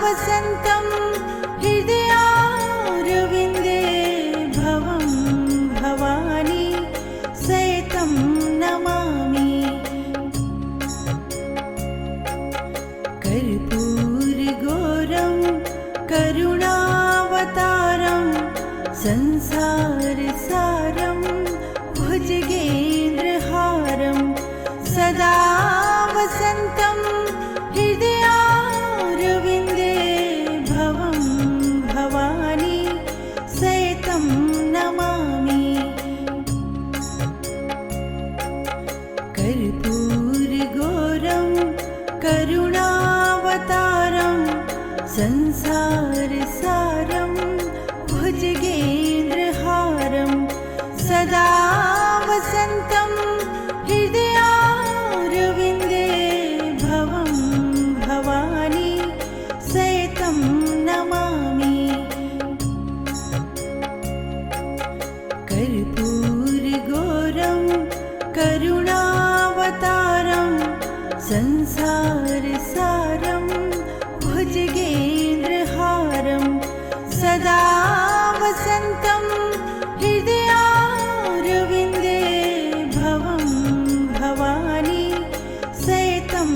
वसन्तं हृदयारविन्दे भवं भवानी सहितं नमामि। कर्पूरगौरं करुणावतारं संसारसारं भुजगेन्द्रहारं सदा वसन्तं हृदयारविन्दे भवं भवानी सहितं नमामि। कर्पूरगौरं करुणावतारं संसारसारं भुजगेन्द्रहारं सदा वसन्तं हृदयारविन्दे भवं भवानी सहितं नमामि। कर्पूरगौरं करुणावतारं संसारसारं भुजगेन्द्रहारं सदा वसन्तं हृदयारविन्दे भवं भवानी सहितं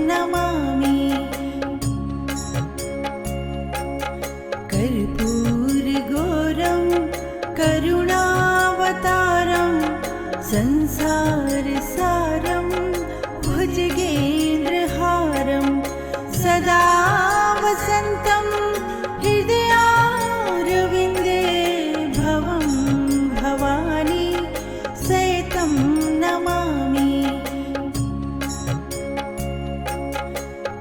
नमामि। कर्पूरगौरं करुणावतारं संसारसारं भुजगेन्द्रहारं सदा वसन्तं हृदयारविन्दे भवं भवानी सहितं नमामि।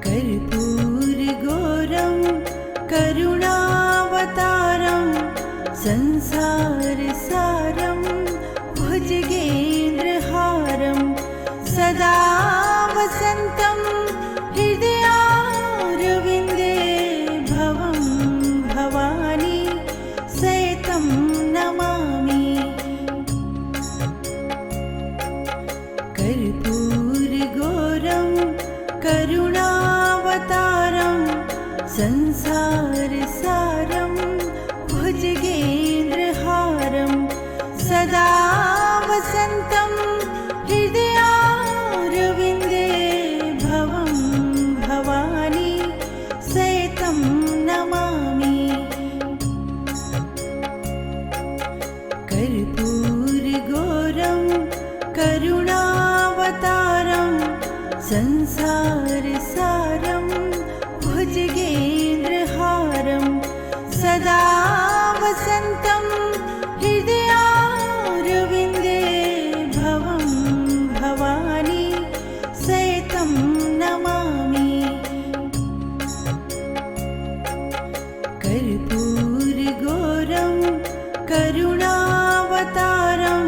कर्पूरगौरं करुणावतारं संसारसारं भुजगेन्द्रहारं सदा वसन्तं हृदयारविन्दे भवं भवानी सहितं नमामि। कर्पूरगौरं करुणावतारं संसारसारं भुजगेन्द्रहारं सदा वसन्तं हृदयारविन्दे भवं भवानी सहितं नमामि। कर्पूरगौरं करुणावतारं संसारसारं भुजगेन्द्रहारं सदा वसन्तं हृदयारविन्दे भवं भवानी सहितं नमामि। कर्पूरगौरं करुणावतारं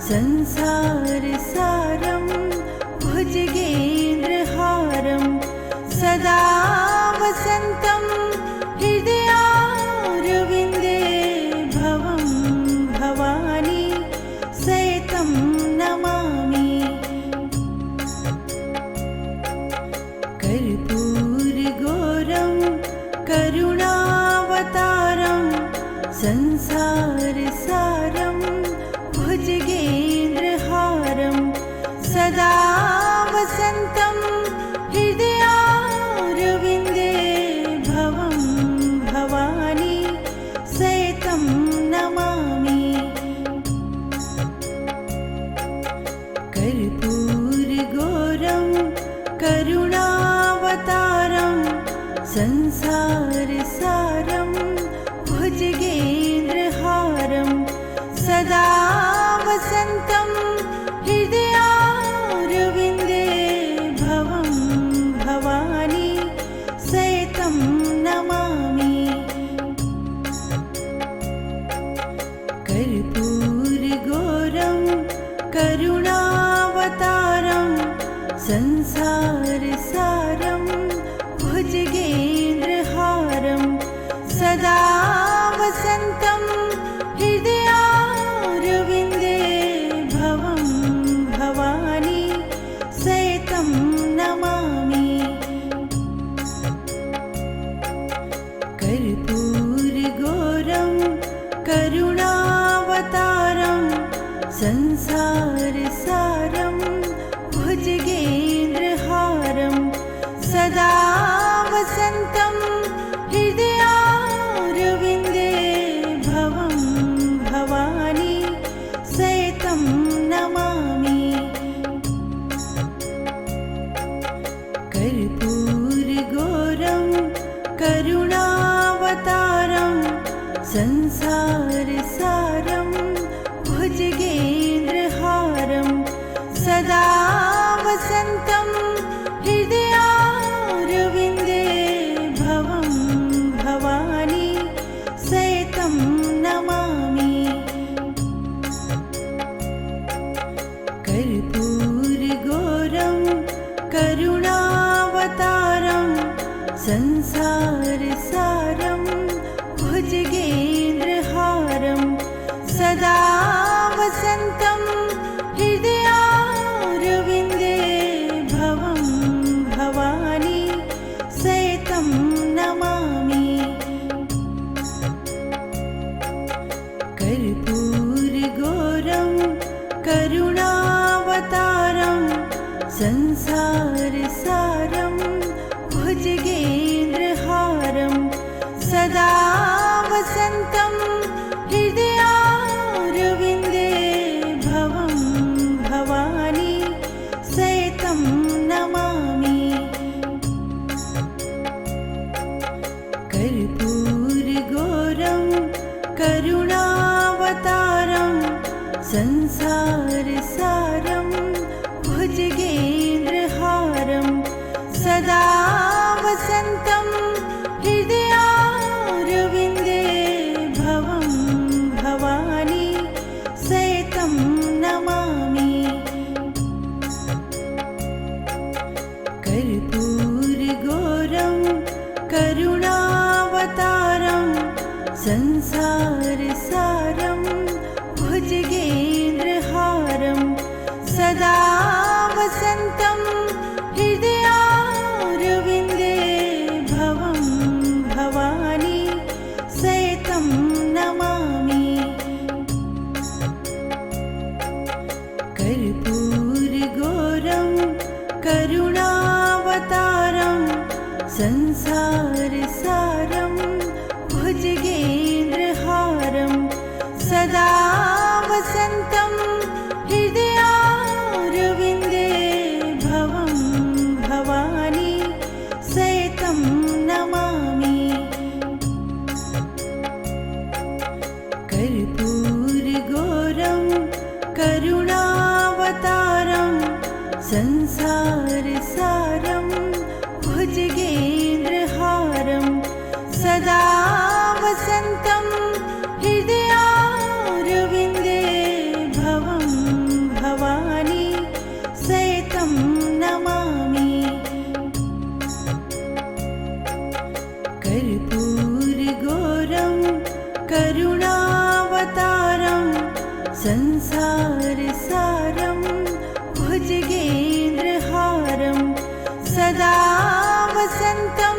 संसारसारं भुजगेन्द्रहारं सदा वसन्तं हृदयारविन्दे भवं भवानी सहितं नमामि। कर्पूरगौरं करुणावतारं संसारसारं भुजगेन्द्रहारं सदा वसन्तं हृदयारविन्दे भवं भवानी सहितं नमामि। कर्पूरगौरं करुणावतारं संसारसारं भुजगेन्द्रहारं सदा वसन्तं हृदयारविन्दे भवं भवानी सहितं नमामि। कर्पूरगौरं करुणावतारं संसारसारं भुजगेन्द्रहारं सदा वसन्तं हृदयारविन्दे भवं भवानी सहितं नमामि। कर्पूरगौरं करुणावतारं संसारसारं भुजगेन्द्रहारं सदा वसन्तं हृदयारविन्दे भवं भवानी सहितं नमामि। कर्पूरगौरं करुणावतारं संसारसारं भुजगेन्द्रहारं सदा वसन्तं हृदयारविन्दे भवं भवानी सहितं नमामि। कर्पूरगौरं करुणावतारं संसारसारं भुजगेन्द्रहारं सदा वसन्तं हृदयारविन्दे भवं भवानी सहितं नमामि। कर्पूरगौरं करुणावतारं संसारसारं भुजगेन्द्रहारं सदा वसन्तं हृदयारविन्दे भवं भवानी सहितं नमामि। कर्पूरगौरं करुणावतारं संसारसारं भुजगेन्द्रहारं सदा वसन्तं हृदयारविन्दे भवं भवानी सहितं नमामि। कर्पूरगौरं करुणावतारं संसारसारं भुजगेन्द्रहारं सदा वसन्तं हृदयारविन्दे भवं भवानी सहितं नमामि। कर्पूरगौरं करुणावतारं संसारसारं भुजगेन्द्रहारं सदा वसन्तं हृदयारविन्दे भवं भवानी सहितं नमामि। कर्पूरगौरं करुणावतारं संसारसारं भुजगेन्द्रहारं सदा वसन्तं हृदयारविन्दे भवं भवानी सहितं नमामि। कर्पूरगौरं करुणावतारं संसारसारं भुजगेन्द्रहारं सदा वसन्तं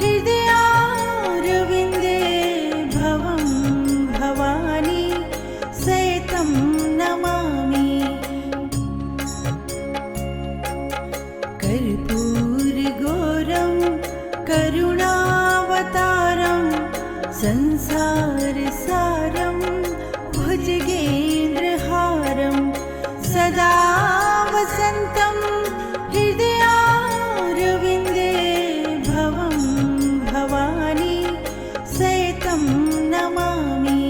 हृदयारविन्दे भवं भवानी सहितं नमामि। कर्पूरगौरं करुणावतारं संसारसारं भुजगेन्द्रहारं सदा वसन्तं हृदयारविन्दे भवं भवानी सहितं नमामि।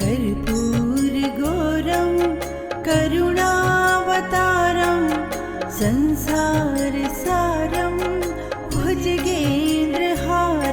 कर्पूरगौरं करुणावतारं संसारसारं भुजगेन्द्रहारं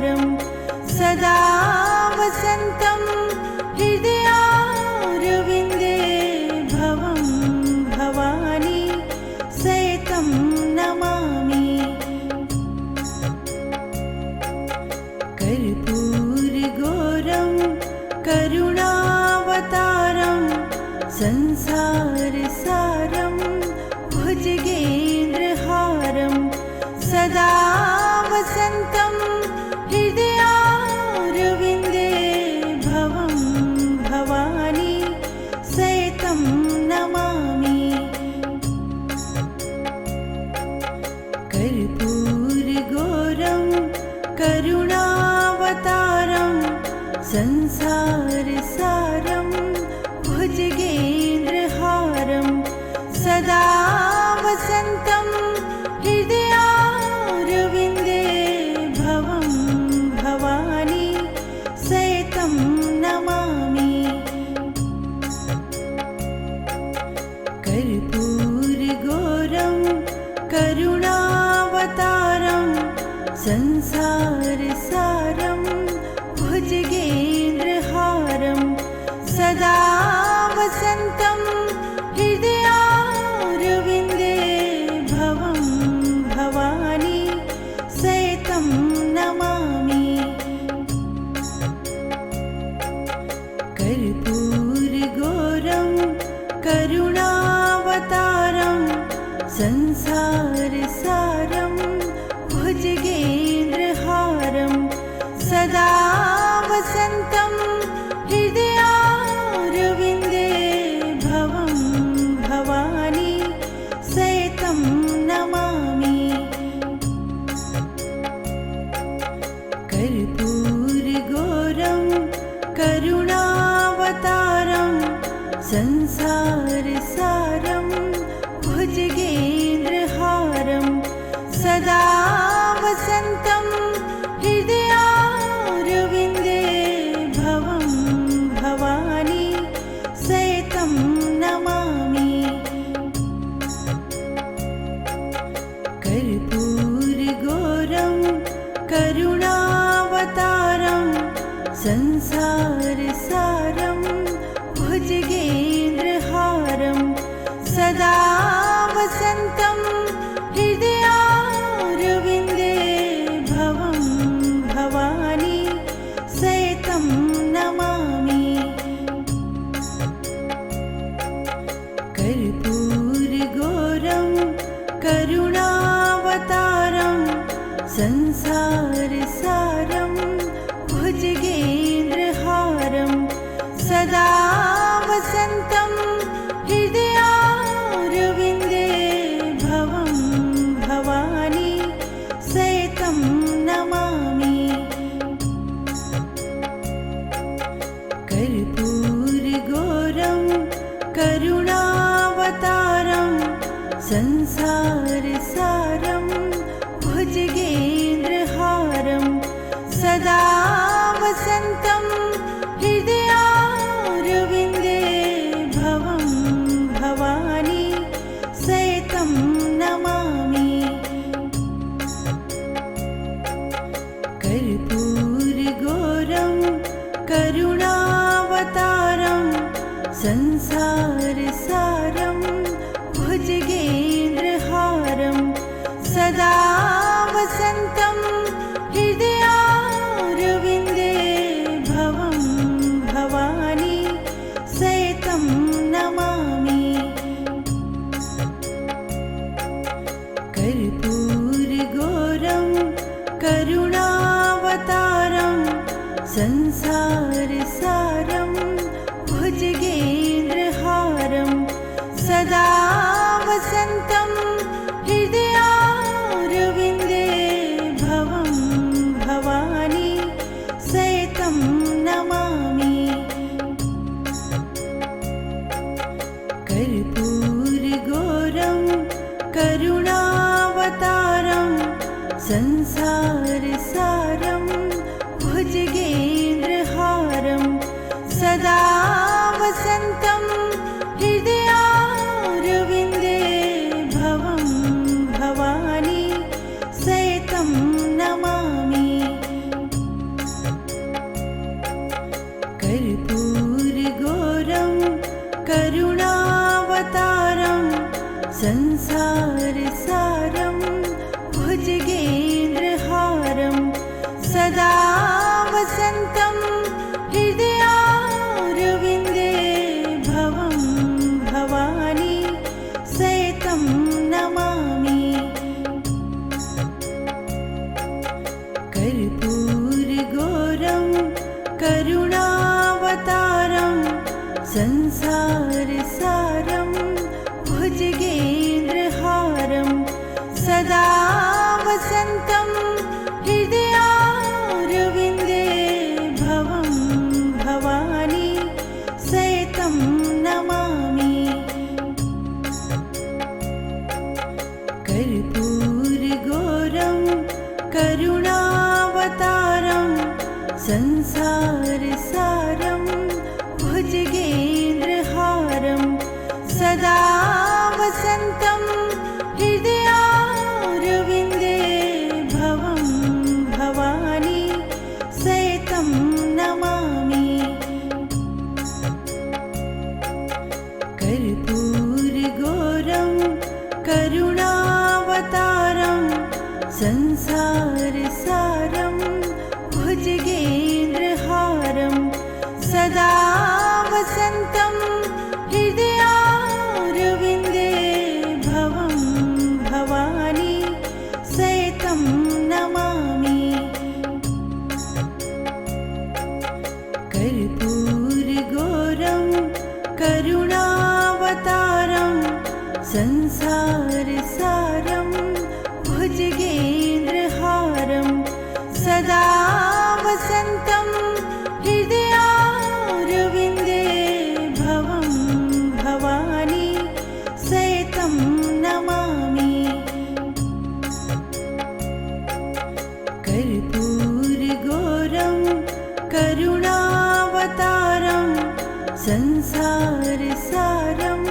संसारसारं भुजगेन्द्रहारं सदा वसन्तं हृदयारविन्दे भवं भवानी सहितं नमामि। कर्पूरगौरं करुणावतारं संसारसारं भुजगेन्द्रहारं सदा वसन्तं हृदयारविन्दे भवं भवानी सहितं नमामि। कर्पूरगौरं करुणावतारं संसारसारं भुजगेन्द्रहारं सदा वसन्तं हृदयारविन्दे भवं भवानी सहितं नमामि। कर्पूरगौरं करुणावतारं संसारसारं भुजगेन्द्रहारं सदा वसन्तं हृदयारविन्दे भवं भवानी सहितं नमामि। कर्पूरगौरं करुणावतारं संसारसारं भुजगेन्द्रहारं सदा वसन्तं हृदयारविन्दे भवं भवानी सहितं नमामि। कर्पूरगौरं करुणावतारं संसारसारं भुजगेन्द्रहारं सदा वसन्तं हृदयारविन्दे भवं भवानी सहितं नमामि। कर्पूरगौरं करुणावतारं संसारसारं भुजगेन्द्रहारं सदा वसन्तं हृदयारविन्दे भवं भवानी सहितं नमामि। कर्पूरगौरं करुणावतारं संसारसारं भुजगेन्द्रहारं सदा वसन्तं हृदयारविन्दे भवं भवानी सहितं नमामि। कर्पूरगौरं करुणावतारं संसारसारं भुजगेन्द्रहारं सदा वसन्तं हृदयारविन्दे भवं भवानी सहितं नमामि। कर्पूरगौरं करुणावतारं संसारसारं भुजगेन्द्रहारं सदा वसन्तं हृदयारविन्दे भवं भवानी सहितं नमामि। कर्पूरगौरं करुणावतारं संसारसारं भुजगेन्द्रहारं सदा वसन्तं हृदयारविन्दे भवं भवानी सहितं नमामि। कर्पूरगौरं करुणावतारं संसारसारं भुजगेन्द्रहारं सदा वसन्तं हृदयारविन्दे भवं संसारसारं भुजगेन्द्रहारं सदा वसन्तं हृदयारविन्दे भवं भवानी सहितं नमामि। कर्पूरगौरं करुणावतारं संसारसारं भुजगेन्द्रहारं सदा वसन्तं हृदयारविन्दे भवं भवानी सहितं नमामि। कर्पूरगौरं करुणावतारं संसारसारं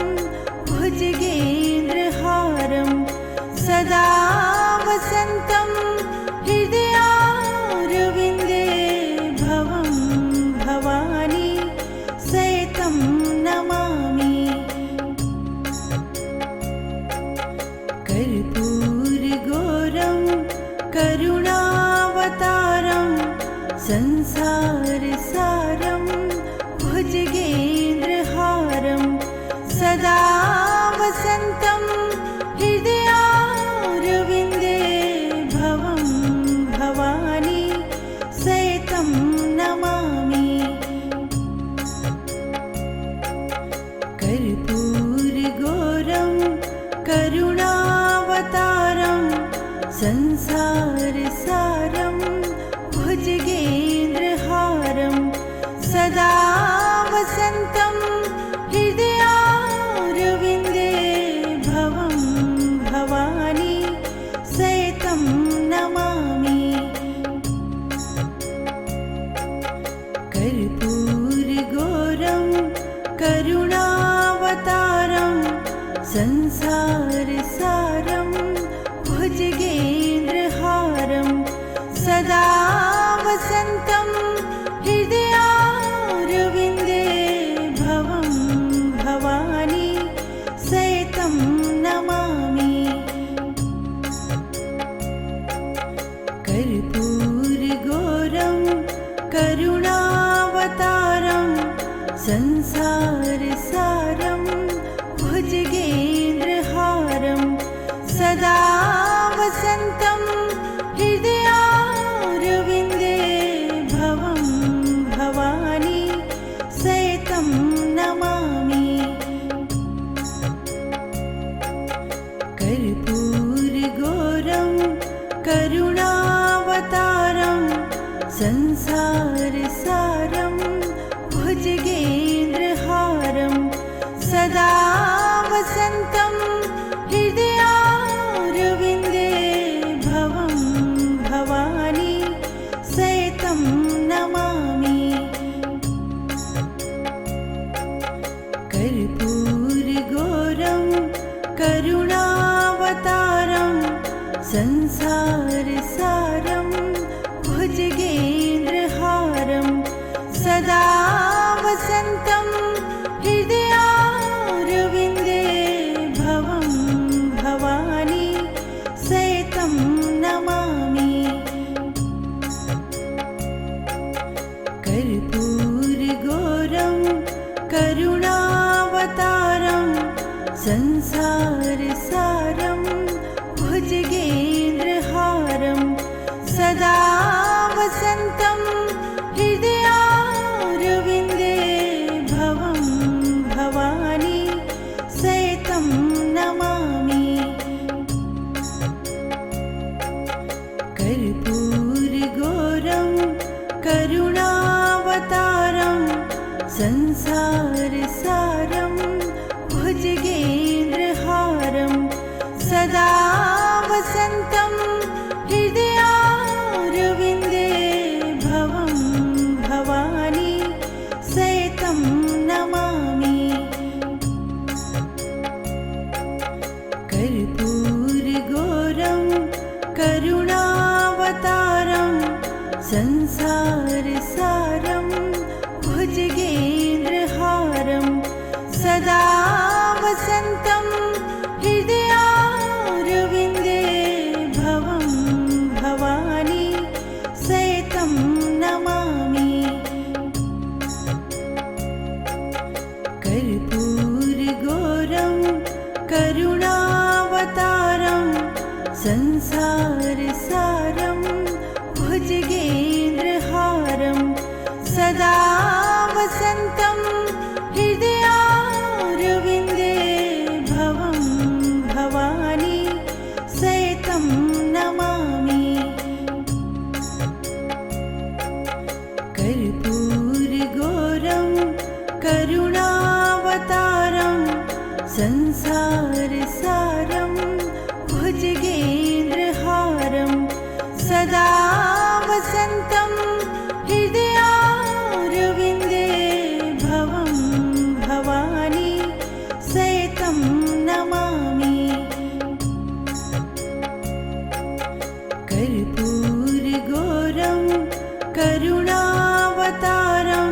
भुजगेन्द्रहारं सदा वसन्तं हृदयारविन्दे भवं भवानी सहितं नमामि। कर्पूरगौरं करुणावतारं संसारसारं भुजगेन्द्रहारं सदा वसन्तं हृदयारविन्दे भवं भवानी सहितं नमामि। कर्पूरगौरं करुणावतारं संसारसारं भुजगेन्द्रहारं सदा वसन्तं हृदयारविन्दे भवं भवानी सहितं नमामि। कर्पूरगौरं करुणावतारं संसारसारं भुजगेन्द्रहारं सदा वसन्तं हृदयारविन्दे भवं भवानी सहितं नमामि। कर्पूरगौरं करुणावतारं संसारसारं भुजगेन्द्रहारं सदा वसन्तं हृदयारविन्दे भवं भवानी सहितं नमामि। कर्पूरगौरं करुणावतारं संसारसारं भुजगेन्द्रहारं सदा वसन्तं हृदयारविन्दे भवं भवानी सहितं नमामि। कर्पूरगौरं करुणावतारं संसारसारं भुजगेन्द्रहारं सदा वसन्तं हृदयारविन्दे भवं भवानी सहितं नमामि। कर्पूरगौरं करुणावतारं संसारसारं भुजगेन्द्रहारं सदा वसन्तं हृदयारविन्दे भवं भवानी सहितं नमामि। कर्पूरगौरं करुणावतारं संसारसारं भुजगेन्द्रहारं सदा वसन्तं हृदयारविन्दे भवं भवानी सहितं नमामि। कर्पूरगौरं करुणावतारं संसारसारं भुजगेन्द्रहारं सदा वसन्तं हृदयारविन्दे भवं संसारसारं भुजगेन्द्रहारं सदा वसन्तं हृदयारविन्दे भवं भवानी सहितं नमामि। कर्पूरगौरं करुणावतारं संसारसारं भुजगेन्द्रहारं सदा वसन्तं हृदयारविन्दे भवं भवानी सहितं नमामि। कर्पूरगौरं करुणावतारं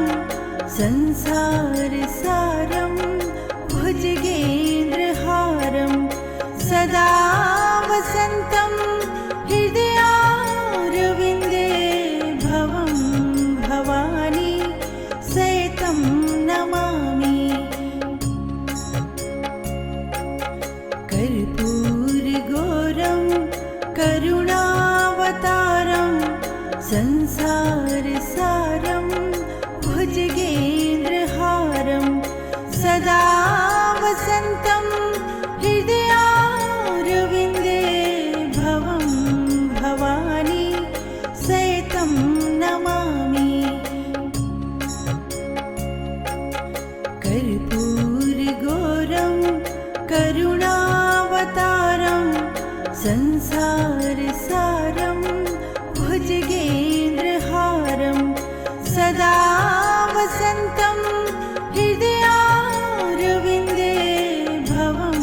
संसारसारं भुजगेन्द्रहारं सदा वसन्तं हृदयारविन्दे भवं भवानी सहितं नमामि। कर्पूरगौरं करुणावतारं संसारसारं भुजगेन्द्रहारं सदा वसन्तं हृदयारविन्दे भवं भवानी सहितं नमामि। कर्पूरगौरं करुणावतारं संसारसारं भुजगेन्द्रहारं सदा वसन्तं हृदयारविन्दे भवं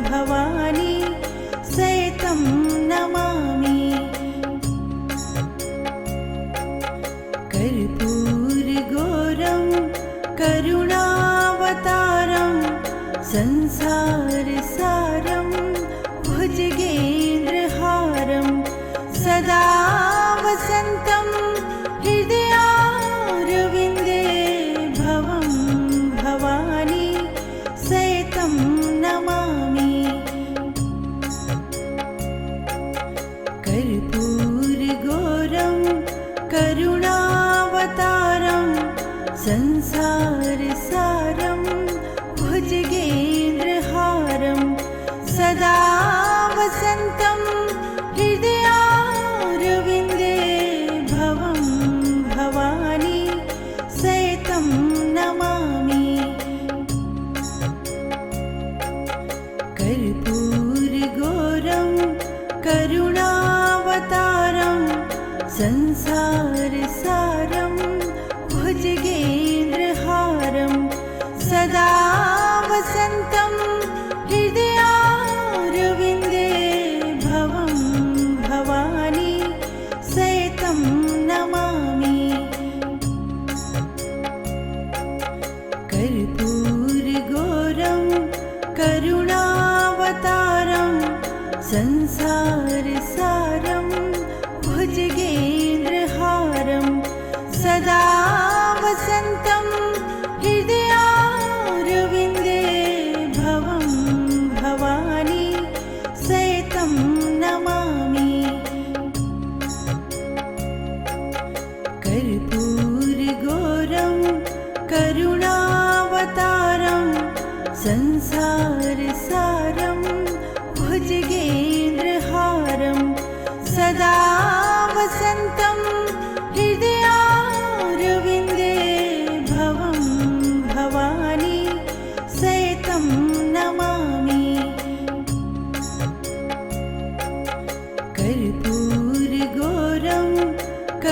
भवानी सहितं नमामि। कर्पूरगौरं करुणावतारं संसारसारं भुजगेन्द्रहारं सदा वसन्तं हृदयारविन्दे भवं भवानी सहितं नमामि। कर्पूरगौरं करुणावतारं संसारसारं भुजगेन्द्रहारं सदा वसन्तं हृदयारविन्दे भवं भवानी सहितं नमामि। कर्पूरगौरं करुणावतारं संसारसारं भुजगेन्द्रहारं सदा वसन्तं हृदयारविन्दे भवं भवानी सहितं नमामि। कर्पूरगौरं करुणावतारं संसारसारं भुजगेन्द्रहारं सदा वसन्तं हृदयारविन्दे भवं भवानी सहितं नमामि। कर्पूरगौरं करुणावतारं संसारसारं भुजगेन्द्रहारं सदा वसन्तं हृदयारविन्दे भवं भवानी सहितं नमामि। कर्पूरगौरं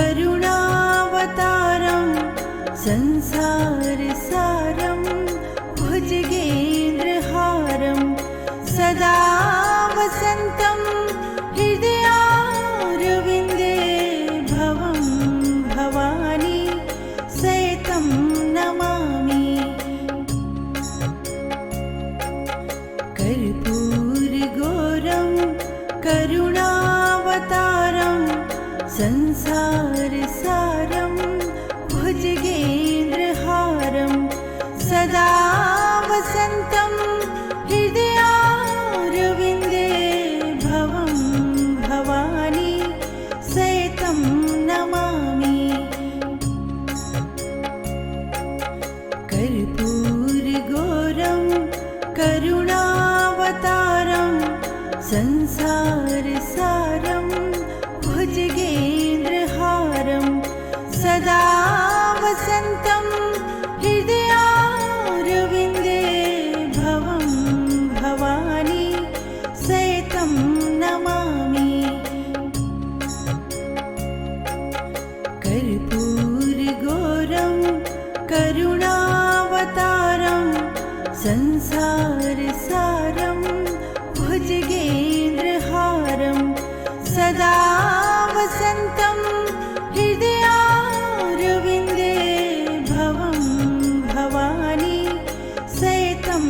करुणावतारं संसारसारं भुजगेन्द्रहारं सदा वसन्तं हृदयारविन्दे भवं भवानी सहितं नमामि। कर्पूरगौरं करुणावतारं संसारसारं भुजगेन्द्रहारं सदा वसन्तं हृदयारविन्दे भवं भव सदा वसन्तं हृदयारविन्दे भवं भवानी सहितं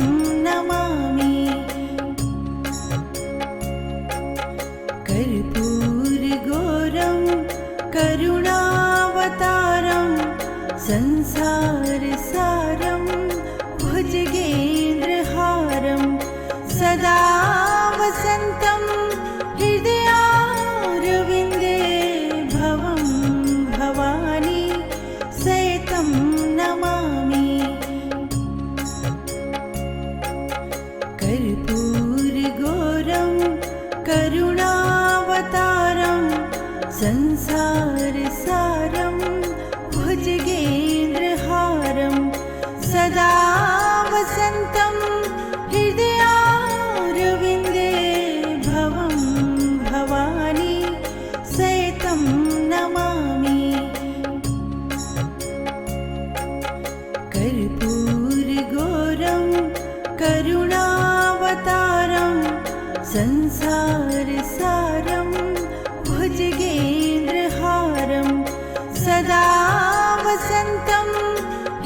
नमामि। कर्पूरगौरं करुणावतारं संसारसारं भुजगेन्द्रहारं सदा वसन्तं हृदयारविन्दे भवं भवानी सहितं नमामि। कर्पूरगौरं करुणावतारं संसारसारं भुजगेन्द्रहारं सदा वसन्तं हृदयारविन्दे भवं भवानी सहितं नमामि। कर्पूरगौरं करुणावतारं संसारसारं भुजगेन्द्रहारं सदा वसन्तं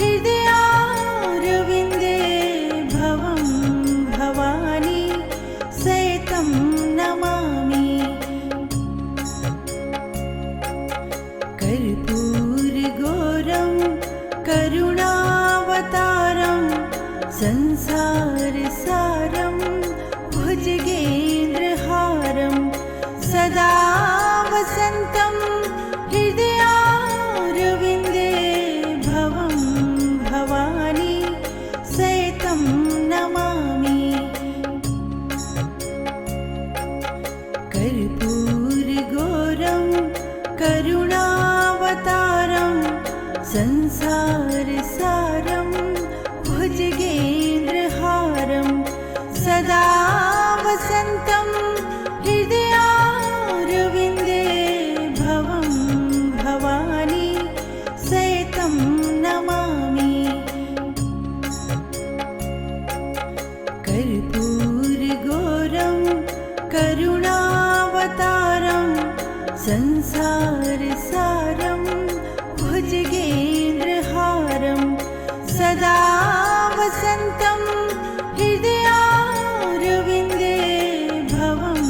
हृदयारविन्दे भवं भवानी सहितं नमामि। कर्पूरगौरं करुणावतारं संसारसारं भुजगेन्द्रहारं सदा वसन्तं हृदयारविन्दे भवं भवानी सहितं नमामि। कर्पूरगौरं करुणावतारं संसारसारं भुजगेन्द्रहारं सदा वसन्तं हृदयारविन्दे भवं भवानी सहितं नमामि। कर्पूरगौरं करुणावतारं संसारसारं भुजगेन्द्रहारं सदा वसन्तं हृदयारविन्दे भवं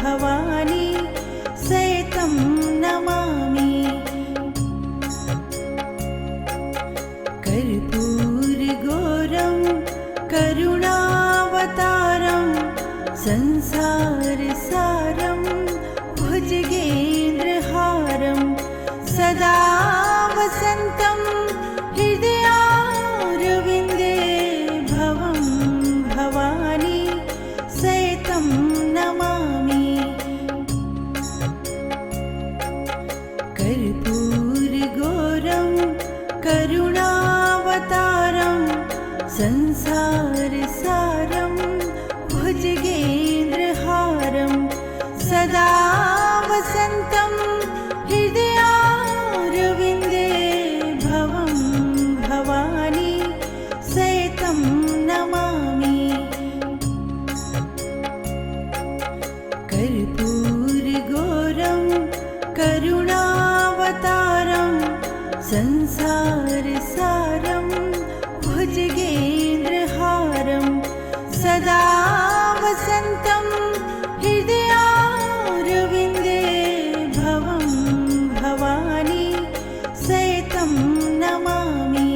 भवानी सहितं नमामि। कर्पूरगौरं करुणावतारं संसारसारं भुजगेन्द्रहारं सदा वसन्तं हृदयारविन्दे भवं भवानी सहितं नमामि। कर्पूरगौरं करुणावतारं संसारसारं भुजगेन्द्रहारं सदा वसन्तं हृदयारविन्दे भवं भवानी सहितं नमामि। कर्पूरगौरं करुणावतारं संसारसारं भुजगेन्द्रहारं सदा वसन्तं हृदयारविन्दे भवं भवानी सहितं नमामि।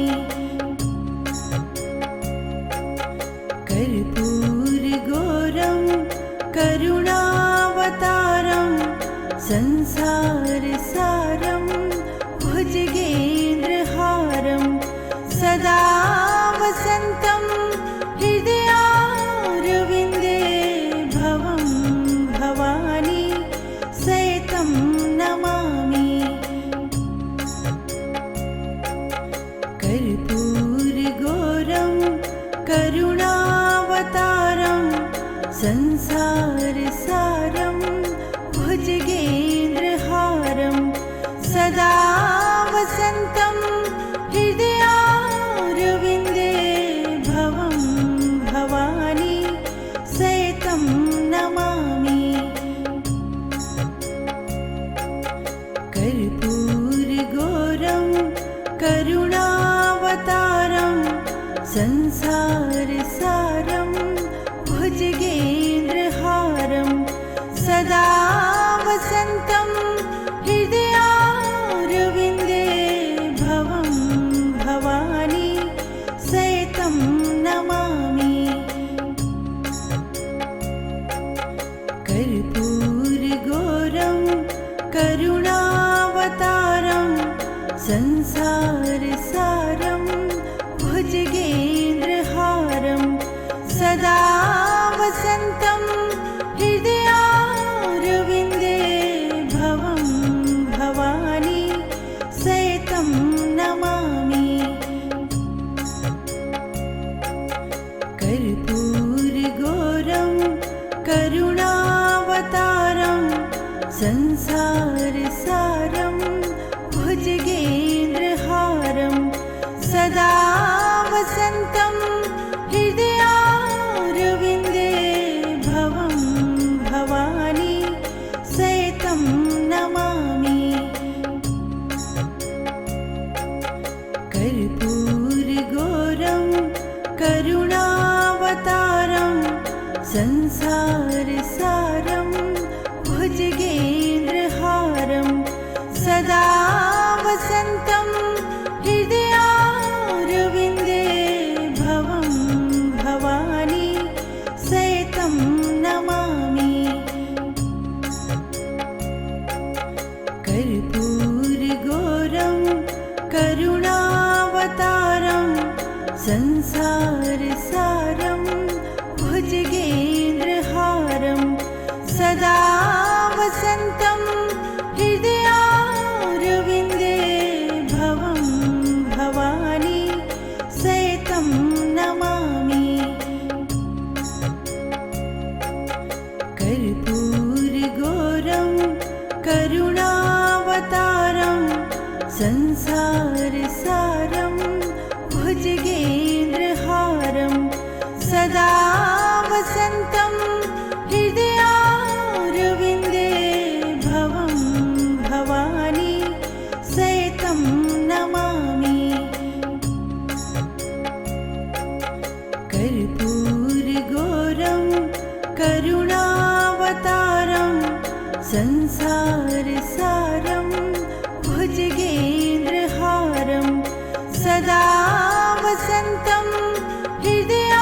कर्पूरगौरं करुणावतारं संसारसारं भुजगेन्द्रहारं सदा वसन्तं हृदयारविन्दे भवं भवानी सहितं नमामि। कर्पूरगौरं करुणावतारं संसारसारं भुजगेन्द्रहारं सदा वसन्तं हृदयारविन्दे भवं भवानी सहितं नमामि। कर्पूरगौरं करुणावतारं संसारसारं भुजगेन्द्रहारं सदा वसन्तं हृदयारविन्दे भवं भवानी सहितं नमामि। कर्पूरगौरं करुणावतारं संसारसारं भुजगेन्द्रहारं सदा वसन्तं हृदयारविन्दे भवं भवानी सहितं नमामि। कर्पूरगौरं करुणावतारं संसारसारं भुजगेन्द्रहारं सदा वसन्तं हृदयारविन्दे भवं भवानी सहितं नमामि। कर्पूरगौरं करुणावतारं संसारसारं भुजगेन्द्रहारं सदा वसन्तं हृदयारविन्दे भवं भवानी सहितं नमामि। कर्पूरगौरं करुणावतारं संसारसारं भुजगेन्द्रहारं सदा वसन्तं हृदयारविन्दे भवं भवानी सहितं नमामि। कर्पूरगौरं करुणावतारं संसारसारं भुजगेन्द्रहारं सदा वसन्तं हृदयारविन्दे भवं भवानी सहितं नमामि। कर्पूरगौरं करुणावतारं संसारसारं भुजगेन्द्रहारं सदा वसन्तं हृदयारविन्दे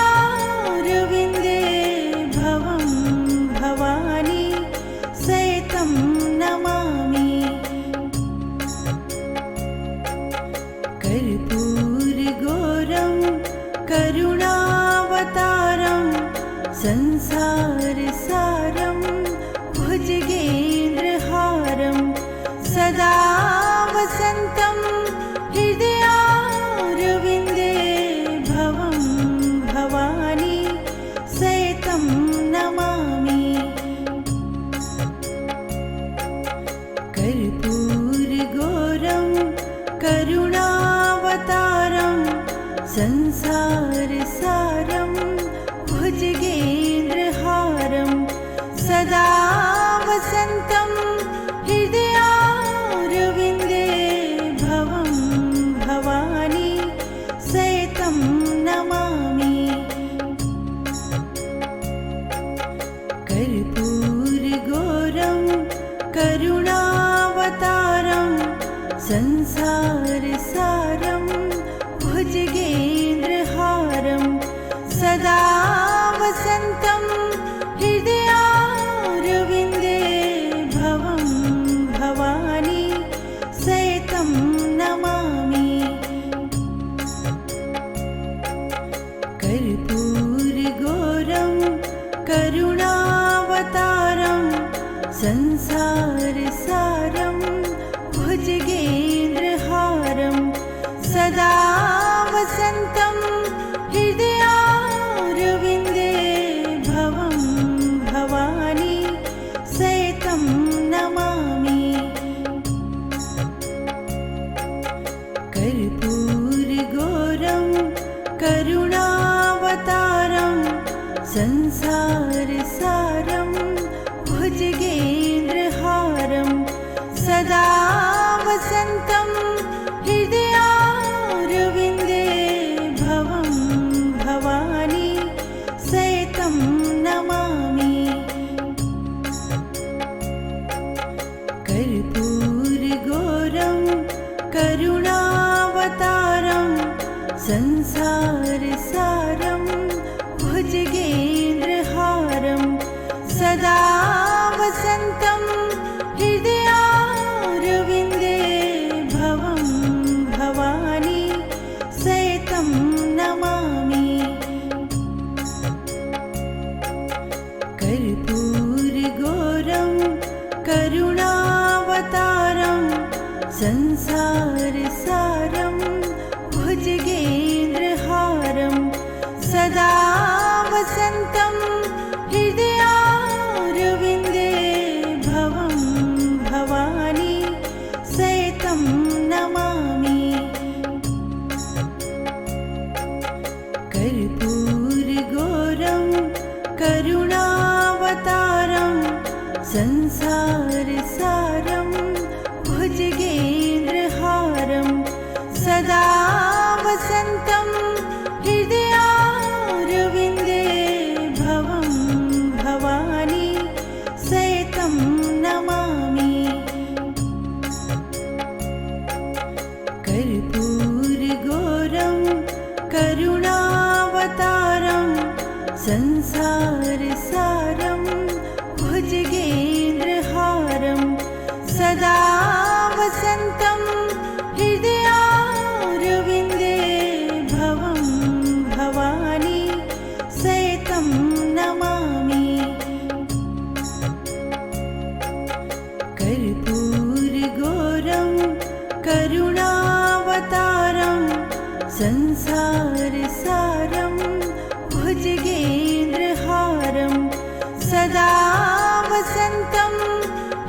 भवं भवानी सहितं नमामि। कर्पूरगौरं करुणावतारं संसारसारं भुजगेन्द्रहारं सदा वसन्तं हृदयारविन्दे भवं भवानी सहितं नमामि। कर्पूरगौरं करुणावतारं संसारसारं भुजगेन्द्रहारं सदा वसन्तं हृदयारविन्दे भवं भवानी सहितं नमामि। कर्पूरगौरं करुणावतारं संसारसारं भुजगेन्द्रहारं सदा वसन्तं हृदयारविन्दे भवं भवानी सहितं नमामि। कर्पूरगौरं करुणावतारं संसारसारं भुजगेन्द्रहारं संसारसारं भुजगेन्द्रहारं सदा वसन्तं हृदयारविन्दे भवं भवानी सहितं नमामि। कर्पूरगौरं करुणावतारं संसारसारं भुजगेन्द्रहारं सदा वसन्तं हृदयारविन्दे भवं भवानी सहितं नमामि। कर्पूरगौरं करुणावतारं संसारसारं भुजगेन्द्रहारं सदा वसन्तं हृदयारविन्दे भवं भवानी सहितं नमामि। कर्पूरगौरं करुणावतारं संसारसारं भुजगेन्द्रहारं सदा वसन्तं हृदयारविन्दे भवं भवानी सहितं नमामि। कर्पूरगौरं करुणावतारं संसारसारं भुजगेन्द्रहारं सदा वसन्तं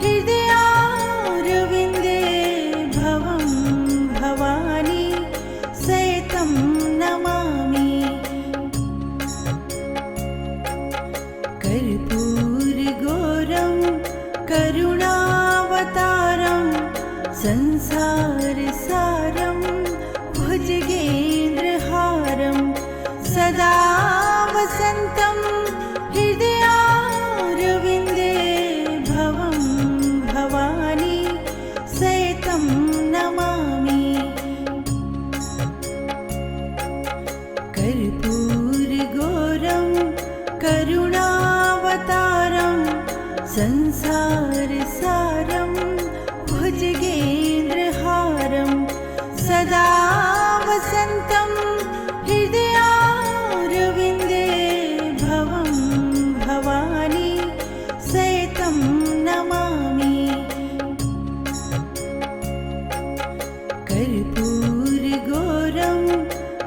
हृदयारविन्दे भवं भवानी सहितं नमामि। कर्पूरगौरं करुणावतारं संसारसारं भुजगेन्द्रहारं सदा वसन्तं हृदयारविन्दे भवं भवानी सहितं नमामि। कर्पूरगौरं करुणावतारं संसारसारं भुजगेन्द्रहारं सदा वसन्तं हृदयारविन्दे भवं भवानी सहितं नमामि। कर्पूरगौरं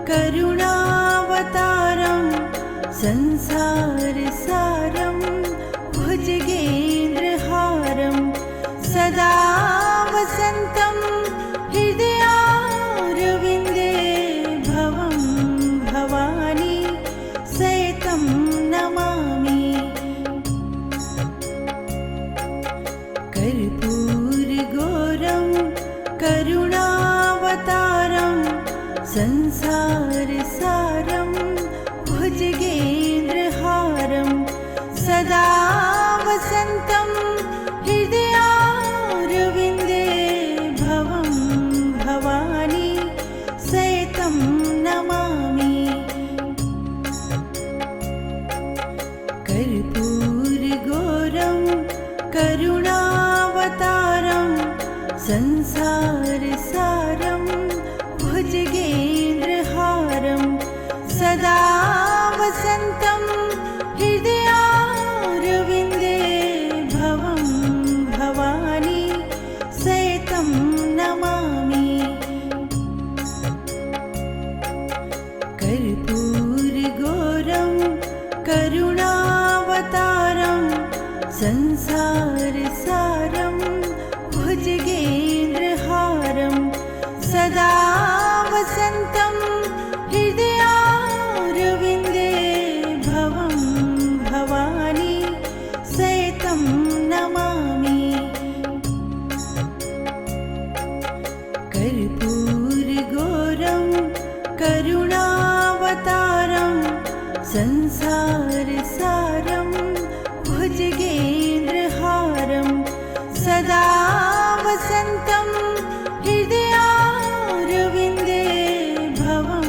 करुणावतारं संसारसारं भुजगेन्द्रहारं सदा वसन्तं हृदयारविन्दे भवं भवानी सहितं नमामि। कर्पूरगौरं करुणावतारं संसारसारं भुजगेन्द्रहारं सदा वसन्तं हृदयारविन्दे भवं भवानी सहितं नमामि। कर्पूरगौरं करुणावतारं संसारसारं भुजगेन्द्रहारं सदा वसन्तं हृदयारविन्दे भवं भवानी सहितं नमामि। कर्पूरगौरं करुणावतारं संसारसारं भुजगेन्द्रहारं सदा वसन्तं हृदयारविन्दे भवं भवानी सहितं नमामि। कर्पूरगौरं करुणावतारं संसारसारं भुजगेन्द्रहारं सदा वसन्तं हृदयारविन्दे भवं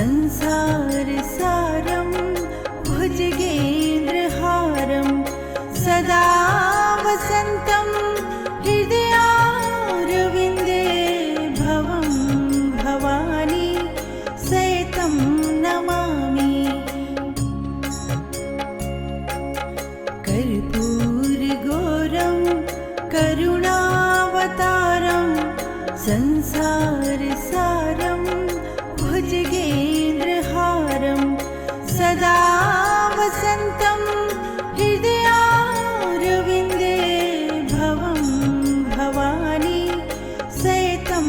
संसारसारं भुजगेन्द्रहारं सदा वसन्तं हृदयारविन्दे भवं भवानी सहितं नमामि। कर्पूरगौरं करुणावतारं संसारसारं भुजगेन्द्रहारं सदा वसन्तं हृदयारविन्दे भवं भवानी सहितं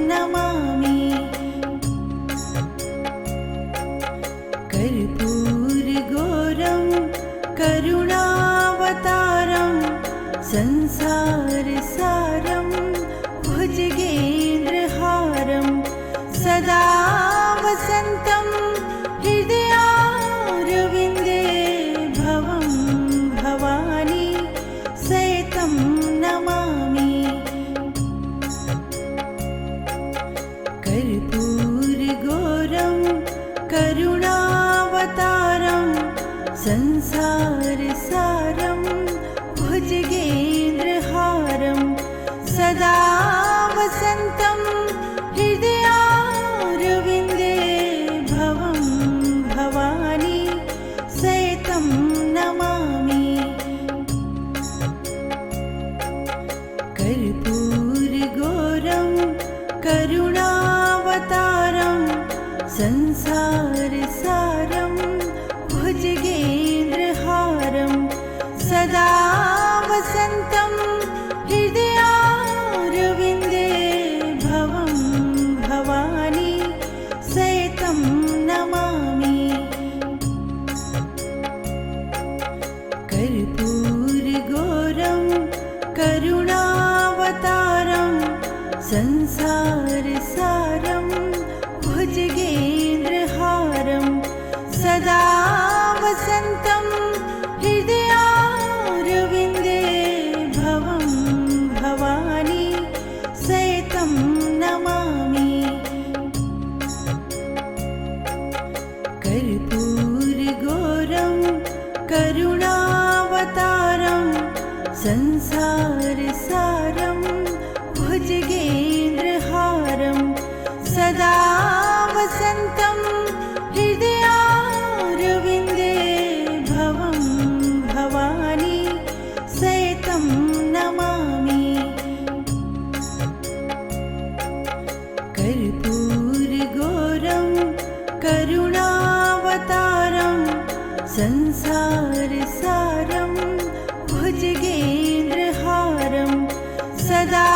नमामि। कर्पूरगौरं करुणावतारं संसारसारं भुजगेन्द्रहारं सदा वसन्तं हृदयारविन्दे भवं भवानी सहितं नमामि। कर्पूरगौरं करुणावतारं संसारसारं भुजगेन्द्रहारं सदा वसन्तं हृदयारविन्दे भवं भवानी सहितं नमामि। कर्पूरगौरं करुणावतारं संसारसारं भुजगेन्द्रहारं सदा वसन्तं हृदयारविन्दे भवं भवानी सहितं नमामि। कर्पूरगौरं करुणावतारं संसारसारं भुजगेन्द्रहारं सदा वसन्तं हृदयारविन्दे भवं भवानी सहितं नमामि। कर्पूरगौरं करुणावतारं संसारसारं भुजगेन्द्रहारं सदा वसन्तं हृदयारविन्दे भवं भवानी सहितं नमामि। कर्पूरगौरं करुणावतारं संसारसारं भुजगेन्द्रहारं सदा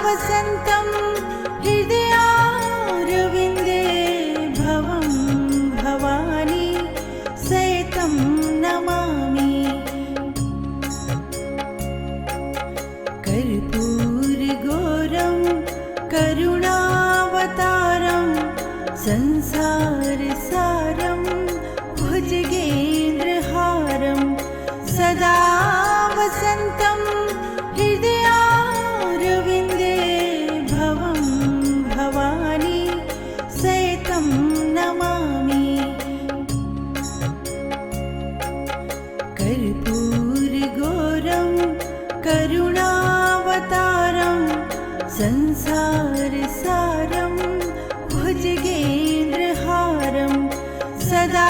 वसन्तं हृदयारविन्दे भवं भवानी सहितं नमामि। कर्पूरगौरं करुणावतारं संसारसारं भुजगेन्द्रहारं सदा वसन्तं हृदयारविन्दे भवं भवानी सहितं नमामि। कर्पूरगौरं करुणावतारं संसारसारं भुजगेन्द्रहारं सदा